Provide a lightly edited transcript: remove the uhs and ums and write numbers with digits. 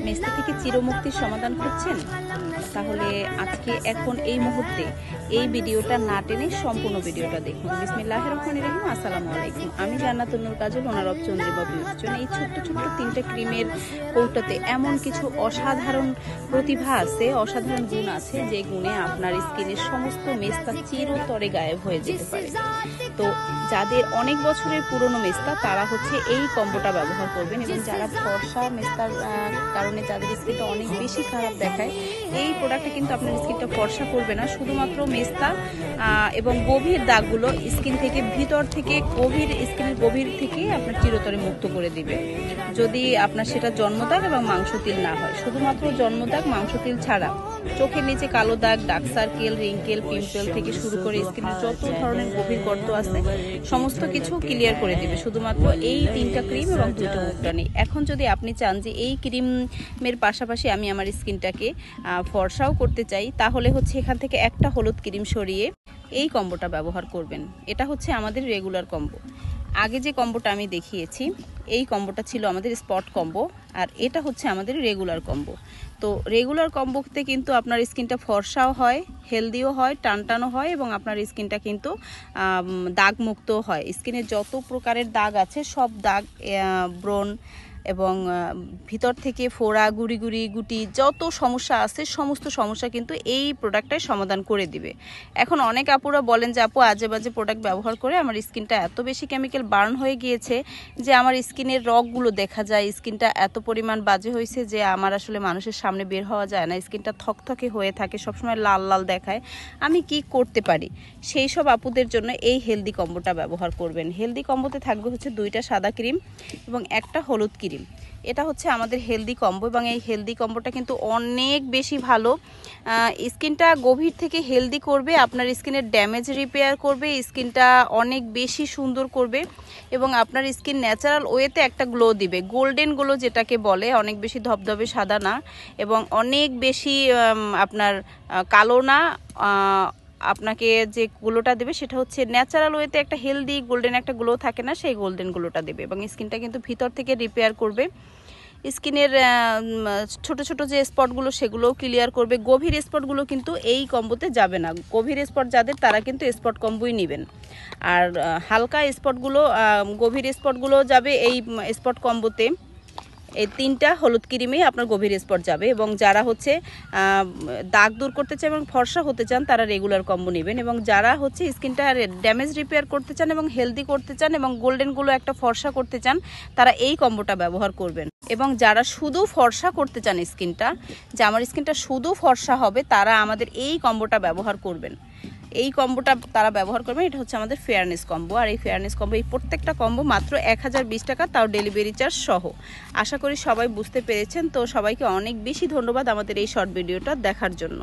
মেস্তা থেকে চিরমুক্তির সমাধান খুঁজছেন? তাহলে আজকে এখন এই মুহূর্তে এই ভিডিওটা না টেনে সম্পূর্ণ ভিডিওটা দেখুন। বিসমিল্লাহির রহমানির রহিম। আসসালামু আলাইকুম। আমি জান্নাতুন নূর কাজল, ওনার অফ চন্দ্রিমা বিউটিশন। এই ছোট্ট ছোট্ট 3টে ক্রিমের কৌটাতে এমন কিছু অসাধারণ প্রতিভা আছে, অসাধারণ গুণ আছে, যে গুণে আপনার স্কিনের সমস্ত মেস্তা চিরতরে গায়েব হয়ে যেতে পারে। তো যাদের অনেক বছরের পুরনো মেস্তা তারা হচ্ছে এই কম্বোটা ব্যবহার করবেন, এবং যারা ফর্সা মেস্তার কারণে যাদের স্কিনটা অনেক বেশি খারাপ দেখায়, এই প্রোডাক্টটা কিন্তু আপনার স্কিনটা ফর্সা করবে না, শুধুমাত্র মেস্তা এবং গভীর দাগগুলো স্কিন থেকে ভিতর থেকে স্কিনের গভীর থেকে আপনার চিরতরে মুক্ত করে দিবে। যদি আপনার সেটা জন্মদাগ এবং মাংসতিল না হয়, শুধুমাত্র জন্মদাগ মাংসতিল ছাড়া চোখের নিচে কালো দাগ, ডার্ক সার্কেল, রিঙ্কেল, পিম্পল থেকে শুরু করে স্কিনের যত ধরনের গভীর গর্ত আছে সমস্ত কিছু ক্লিয়ার করে দিবে শুধুমাত্র এই 3টা ক্রিম এবং 2টা মুখটানি। এখন যদি আপনি চান যে এই ক্রিমের পাশাপাশি আমি আমার স্কিনটাকে ফর্সাও করতে চাই, তাহলে হচ্ছে এখান থেকে একটা হলুদ ক্রিম সরিয়ে এই কম্বোটা ব্যবহার করবেন। এটা হচ্ছে আমাদের রেগুলার কম্বো। আগে যে কম্বোটা আমি দেখিয়েছি এই কম্বোটা ছিল আমাদের স্পট কম্বো, আর এটা হচ্ছে আমাদের রেগুলার কম্বো। তো রেগুলার কম্বোতে কিন্তু আপনার স্কিনটা ফর্সাও হয়, হেলদিও হয়, টানটানো হয়, এবং আপনার স্কিনটা কিন্তু দাগমুক্ত হয়। স্কিনে যত প্রকারের দাগ আছে সব দাগ, ব্রণ এবং ভিতর থেকে ফোড়া, গুটি যত সমস্যা আছে সমস্ত সমস্যা কিন্তু এই প্রোডাক্টটাই সমাধান করে দিবে। এখন অনেক আপুরা বলেন যে আপু আজে বাজে প্রোডাক্ট ব্যবহার করে আমার স্কিনটা এত বেশি কেমিক্যাল বার্ন হয়ে গিয়েছে যে আমার স্কিনের রগগুলো দেখা যায়, স্কিনটা এত পরিমাণ বাজে হয়েছে যে আমার আসলে মানুষের সামনে বের হওয়া যায় না, স্কিনটা থকথকে হয়ে থাকে, সবসময় লাল লাল দেখায়, আমি কি করতে পারি? সেই সব আপুদের জন্য এই হেলদি কম্বোটা ব্যবহার করবেন। হেলদি কম্বোতে থাকবে হচ্ছে 2টা সাদা ক্রিম এবং একটা হলুদ ক্রিম। এটা হচ্ছে আমাদের হেলদি কম্বো, এবং এই হেলদি কম্বোটা কিন্তু অনেক বেশি ভালো। স্কিনটা গভীর থেকে হেলদি করবে, আপনার স্কিনের ড্যামেজ রিপেয়ার করবে, স্কিনটা অনেক বেশি সুন্দর করবে, এবং আপনার স্কিন ন্যাচারাল ওয়েতে একটা গ্লো দিবে, গোল্ডেন গ্লো যেটাকে বলে, অনেক বেশি ধবধবে সাদা না এবং অনেক বেশি আপনার কালো না। আপনাকে যে গ্লোটা দেবে সেটা হচ্ছে ন্যাচারাল ওয়েতে একটা হেলদি গোল্ডেন একটা গ্লো থাকে না, সেই গোল্ডেন গ্লোটা দেবে, এবং স্কিনটা কিন্তু ভিতর থেকে রিপেয়ার করবে। স্কিনের ছোট ছোট যে স্পটগুলো সেগুলোও ক্লিয়ার করবে। গভীর স্পটগুলো কিন্তু এই কম্বোতে যাবে না, গভীর স্পট যাদের তারা কিন্তু স্পট কম্বোই নেবেন, আর হালকা স্পটগুলো, গভীর স্পটগুলো যাবে এই স্পট কম্বোতে। এই 3টা হলুদ ক্রিমেই আপনার গভীর স্পট যাবে, এবং যারা হচ্ছে দাগ দূর করতে চান এবং ফর্সা হতে চান তারা রেগুলার কম্বো নেবেন, এবং যারা হচ্ছে স্কিনটা ড্যামেজ রিপেয়ার করতে চান এবং হেলদি করতে চান এবং গোল্ডেনগুলো একটা ফর্সা করতে চান তারা এই কম্বোটা ব্যবহার করবেন। এবং যারা শুধু ফর্সা করতে চান স্কিনটা, যে আমার স্কিনটা শুধু ফর্সা হবে, তারা আমাদের এই কম্বোটা ব্যবহার করবেন। এই কম্বোটা তারা ব্যবহার করবেন। এটা হচ্ছে আমাদের ফেয়ারনেস কম্বো, আর এই ফেয়ারনেস কম্বো এই প্রত্যেকটা কম্বো মাত্র 1020 টাকা, তাও ডেলিভারি চার্জ সহ। আশা করি সবাই বুঝতে পেরেছেন। তো সবাইকে অনেক বেশি ধন্যবাদ আমাদের এই শর্ট ভিডিওটা দেখার জন্য।